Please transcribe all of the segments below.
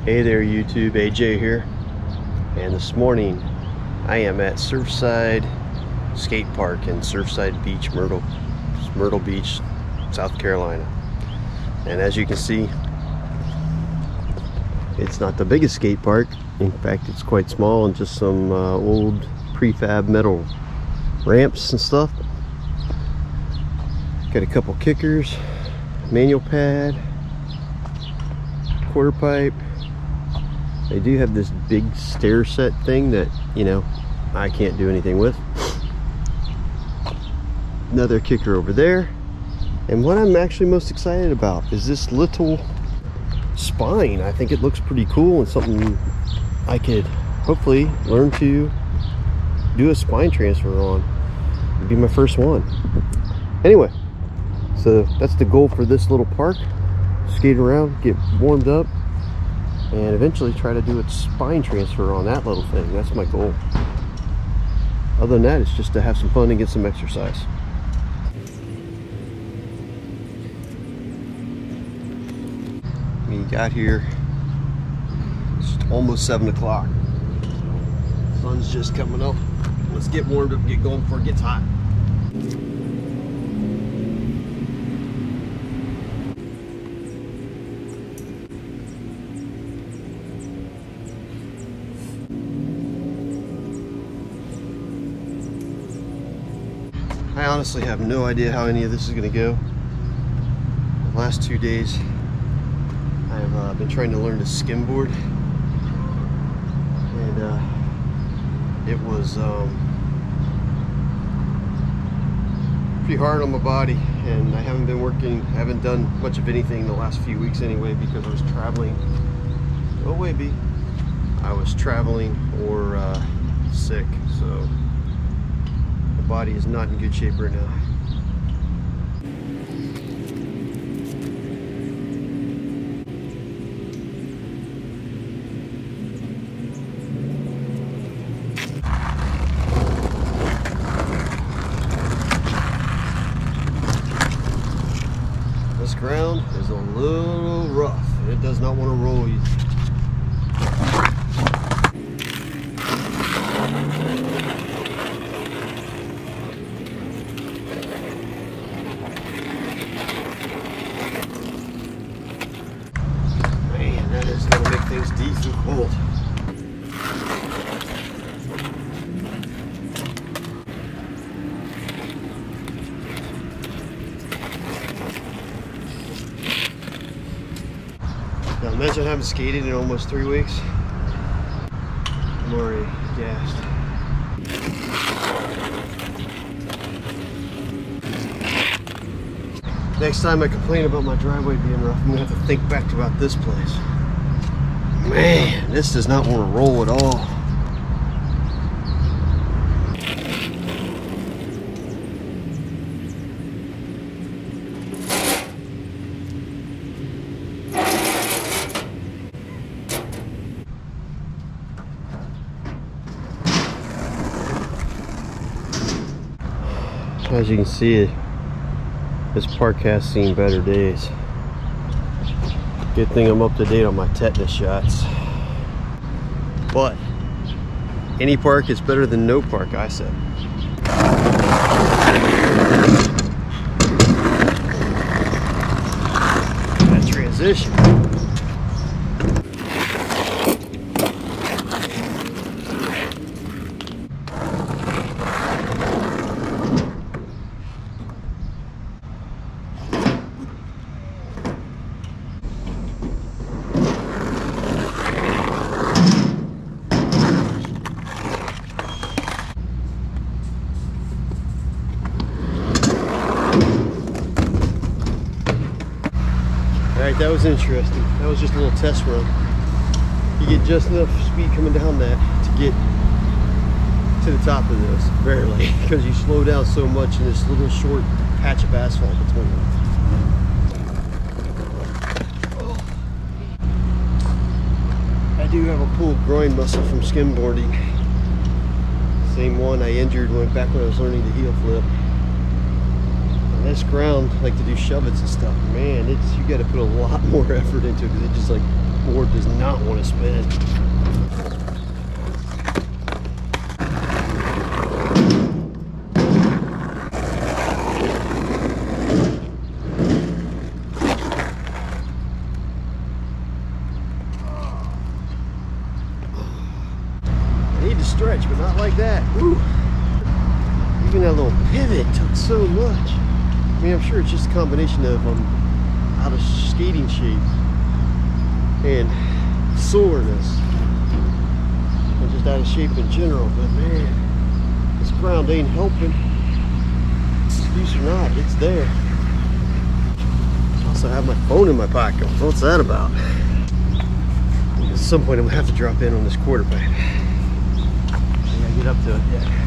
Hey there YouTube, AJ here, and this morning I am at Surfside Skatepark in Surfside Beach, Myrtle Beach, South Carolina. And as you can see, it's not the biggest skate park. In fact, it's quite small and just some old prefab metal ramps and stuff. Got a couple kickers, manual pad, quarter pipe. They do have this big stair set thing that, you know, I can't do anything with. Another kicker over there. And what I'm actually most excited about is this little spine. I think it looks pretty cool and something I could hopefully learn to do a spine transfer on. It'd be my first one. Anyway, so that's the goal for this little park. Skate around, get warmed up, and eventually try to do a spine transfer on that little thing. That's my goal. Other than that, it's just to have some fun and get some exercise. We got here, it's almost 7 o'clock. Sun's just coming up. Let's get warmed up and get going before it gets hot. I honestly have no idea how any of this is going to go. The last 2 days I've been trying to learn to skimboard, and it was pretty hard on my body, and I haven't done much of anything the last few weeks anyway, because I was traveling. Oh wait, B. I was traveling or sick, so the body is not in good shape right now. This ground is a little rough. It does not want to roll easy. It's going to make things decent cold. Now imagine I haven't skated in almost 3 weeks. I'm already gassed. Next time I complain about my driveway being rough, I'm going to have to think back about this place. Man, this does not want to roll at all. As you can see, this park has seen better days. Good thing I'm up to date on my tetanus shots. But any park is better than no park, I said. That transition. Alright, that was interesting. That was just a little test run. You get just enough speed coming down that to get to the top of this, barely, because you slow down so much in this little short patch of asphalt between them. I do have a pulled groin muscle from skimboarding. Same one I injured back when I was learning to heel flip. And this ground, like to do shove-its and stuff, man, you got to put a lot more effort into it because it just like board does not want to spin. I need to stretch, but not like that. Woo. Even that little pivot took so much. I mean, I'm sure it's just a combination of out of skating shape and soreness and just out of shape in general. But man, this ground ain't helping. Excuse or not, it's there. I also have my phone in my pocket. What's that about? At some point I'm gonna have to drop in on this quarterback. I gotta get up to it. Yeah.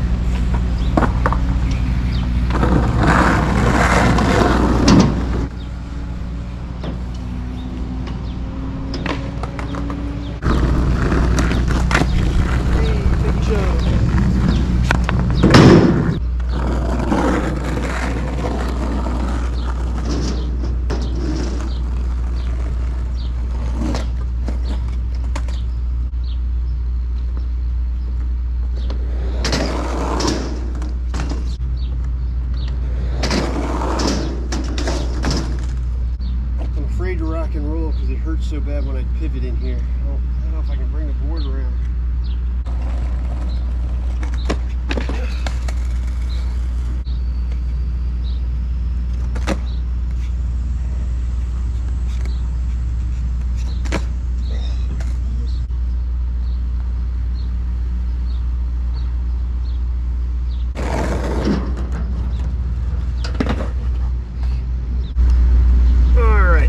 Because it hurts so bad when I pivot in here. I don't know if I can bring the board around.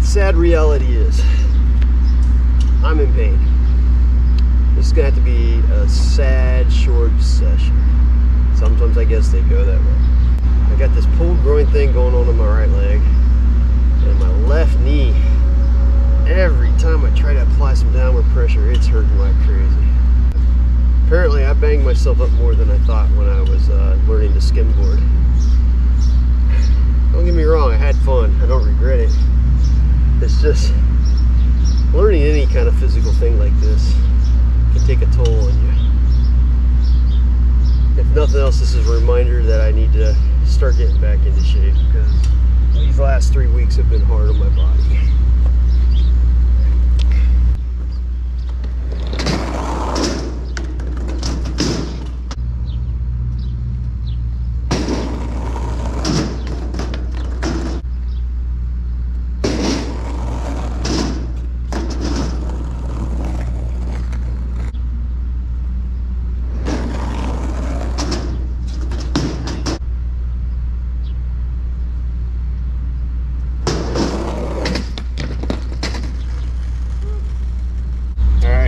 Sad reality is I'm in pain. This is gonna have to be a sad short session. Sometimes I guess they go that way. I got this pulled groin thing going on in my right leg and my left knee. Every time I try to apply some downward pressure, it's hurting like crazy. Apparently I banged myself up more than I thought when I was learning to skimboard. Don't get me wrong, I had fun. I don't regret it. It's just learning any kind of physical thing like this can take a toll on you. If nothing else, this is a reminder that I need to start getting back into shape because these last 3 weeks have been hard on my body.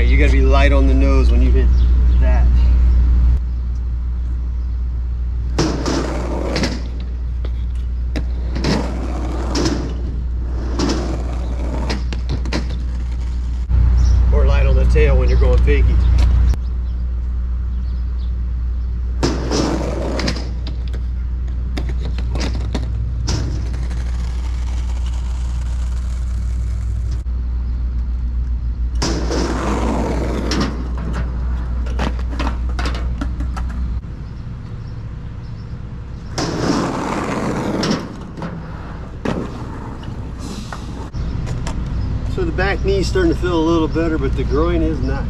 You gotta be light on the nose when you hit that. Or light on the tail when you're going fakie. So the back knee is starting to feel a little better, but the groin is not.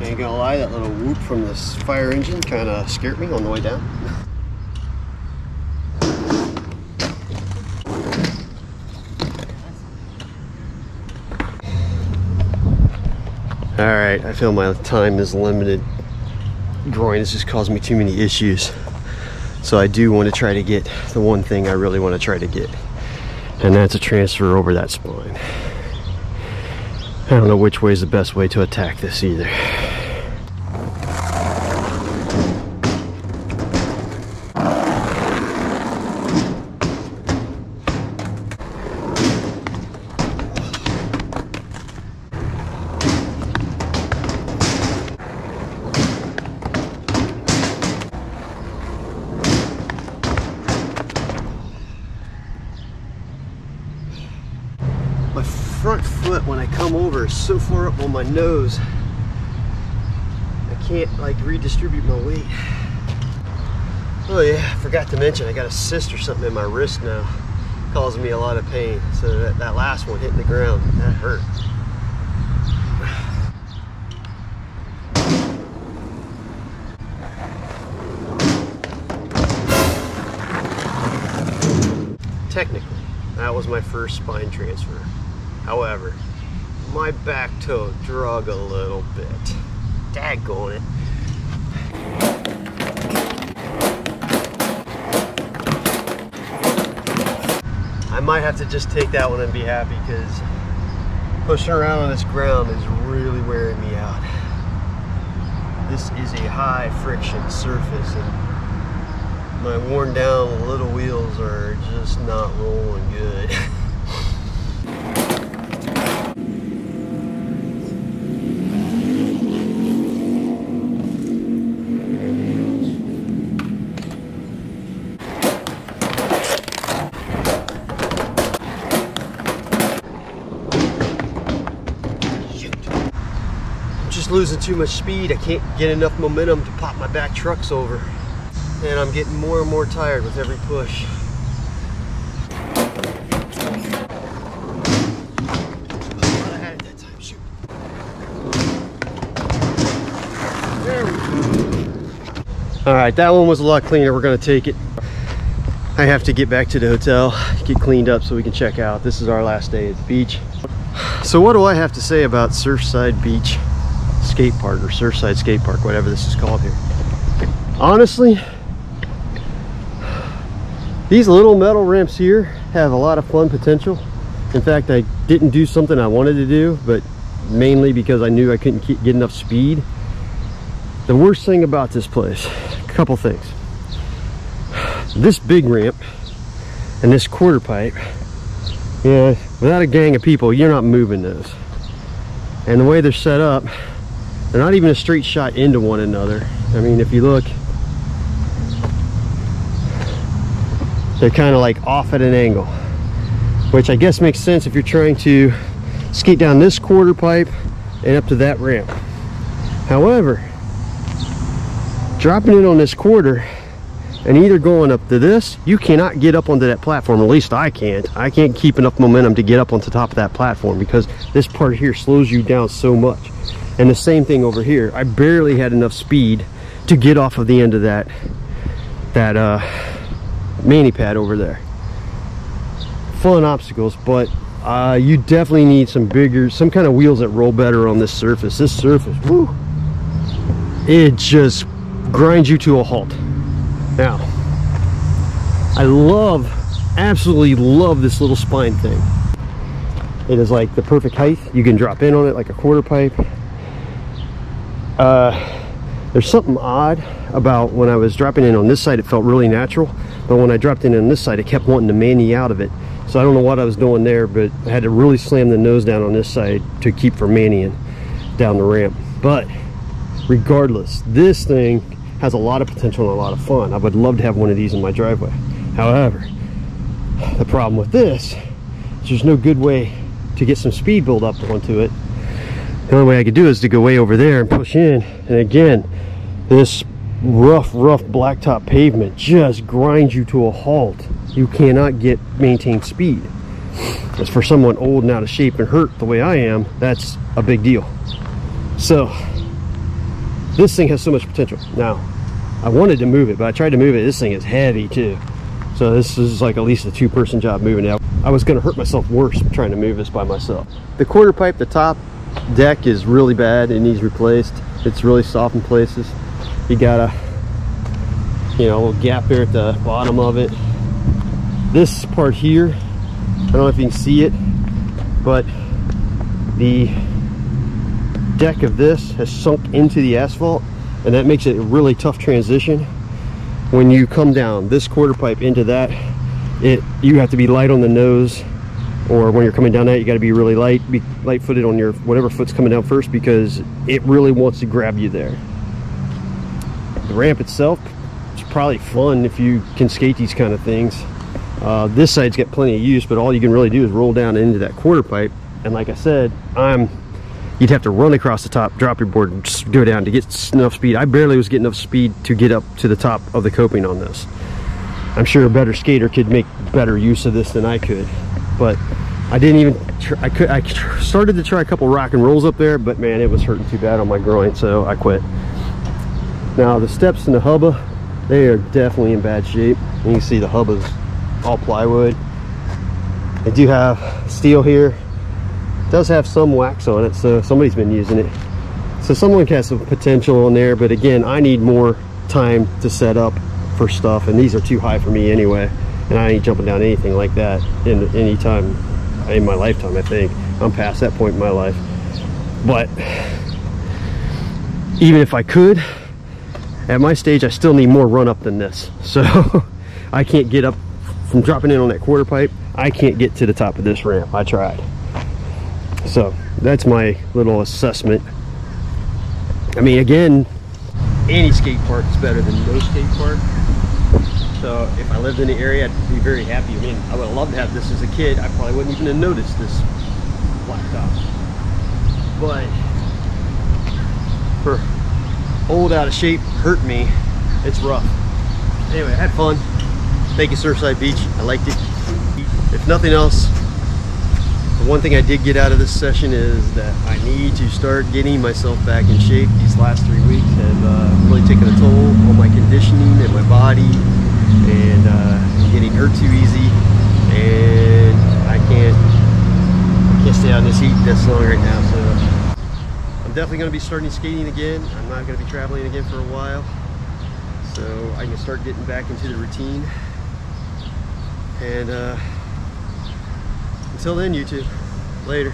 Ain't gonna lie, that little whoop from this fire engine kind of scared me on the way down. All right, I feel my time is limited. Groin has just caused me too many issues. So I do want to try to get the one thing I really want to try to get, and that's a transfer over that spine. I don't know which way is the best way to attack this either. front foot when I come over is so far up on my nose, I can't like redistribute my weight. Oh yeah, I forgot to mention I got a cyst or something in my wrist now, causing me a lot of pain. So that last one hitting the ground, that hurt. Technically, that was my first spine transfer. However, my back toe drug a little bit. Daggone it. I might have to just take that one and be happy, because pushing around on this ground is really wearing me out. This is a high friction surface, and my worn down little wheels are just not rolling good. Losing too much speed. I can't get enough momentum to pop my back trucks over, and I'm getting more and more tired with every push. I had it that time. Shoot. There we go. All right, that one was a lot cleaner. We're gonna take it. I have to get back to the hotel, get cleaned up so we can check out. This is our last day at the beach. So what do I have to say about Surfside Beach skate park, or Surfside Skatepark, whatever this is called here? Honestly, these little metal ramps here have a lot of fun potential. In fact, I didn't do something I wanted to do, but mainly because I knew I couldn't get enough speed. The worst thing about this place, a couple things. This big ramp and this quarter pipe, yeah, without a gang of people, you're not moving those. And the way they're set up, they're not even a straight shot into one another. I mean, if you look, they're kind of like off at an angle, which I guess makes sense if you're trying to skate down this quarter pipe and up to that ramp. However, dropping it on this quarter and either going up to this, you cannot get up onto that platform. At least I can't. I can't keep enough momentum to get up onto top of that platform, because this part here slows you down so much. And the same thing over here. I barely had enough speed to get off of the end of that mani pad over there. Fun obstacles, but you definitely need some kind of wheels that roll better on this surface. This surface, woo, it just grinds you to a halt. Now, I absolutely love this little spine thing. It is like the perfect height. You can drop in on it like a quarter pipe. There's something odd about when I was dropping in on this side, it felt really natural, but when I dropped in on this side, I kept wanting to mani out of it. So I don't know what I was doing there, but I had to really slam the nose down on this side to keep from maniing down the ramp. But regardless, this thing has a lot of potential and a lot of fun. I would love to have one of these in my driveway. However, the problem with this is there's no good way to get some speed build up onto it. The only way I could do is to go way over there and push in. And again, this rough blacktop pavement just grinds you to a halt. You cannot maintain speed. As for someone old and out of shape and hurt the way I am, that's a big deal. So this thing has so much potential. Now, I wanted to move it, but I tried to move it. This thing is heavy too. So this is like at least a two-person job moving it. I was going to hurt myself worse trying to move this by myself. The quarter pipe, the top deck is really bad. It needs replaced. It's really soft in places. You got a little gap there at the bottom of it. This part here, I don't know if you can see it, but the deck of this has sunk into the asphalt, and that makes it a really tough transition. When you come down this quarter pipe into that, you have to be light on the nose, or when you're coming down that, you got to be really light-footed on your whatever foot's coming down first, because it really wants to grab you there. The ramp itself is probably fun if you can skate these kind of things. This side's got plenty of use, but all you can really do is roll down into that quarter pipe And like I said, you'd have to run across the top, drop your board, and just go down to get enough speed. I barely was getting enough speed to get up to the top of the coping on this. I'm sure a better skater could make better use of this than I could, but I didn't even I started to try a couple rock and rolls up there, but man, it was hurting too bad on my groin, so I quit. Now the steps and the hubba, they are definitely in bad shape. And you can see the hubba's all plywood. They do have steel here. It does have some wax on it, so somebody's been using it. So someone has some potential on there, but again, I need more time to set up for stuff, and these are too high for me anyway, and I ain't jumping down anything like that in any time in my lifetime. I think I'm past that point in my life. But even if I could, at my stage, I still need more run up than this. So I can't get up from dropping in on that quarter pipe. I can't get to the top of this ramp. I tried. So that's my little assessment. I mean, again, any skate park is better than no skate park. So if I lived in the area, I'd be very happy. I mean, I would love to have this as a kid. I probably wouldn't even have noticed this blacktop. But for old, out of shape, hurt me, it's rough. Anyway, I had fun. Thank you, Surfside Beach. I liked it. If nothing else, the one thing I did get out of this session is that I need to start getting myself back in shape. These last 3 weeks have really taken a toll on my conditioning and my body, and I'm getting hurt too easy, and I can't stay out in this heat this long right now. So I'm definitely going to be starting skating again. I'm not going to be traveling again for a while, so I can start getting back into the routine. And until then, YouTube, later.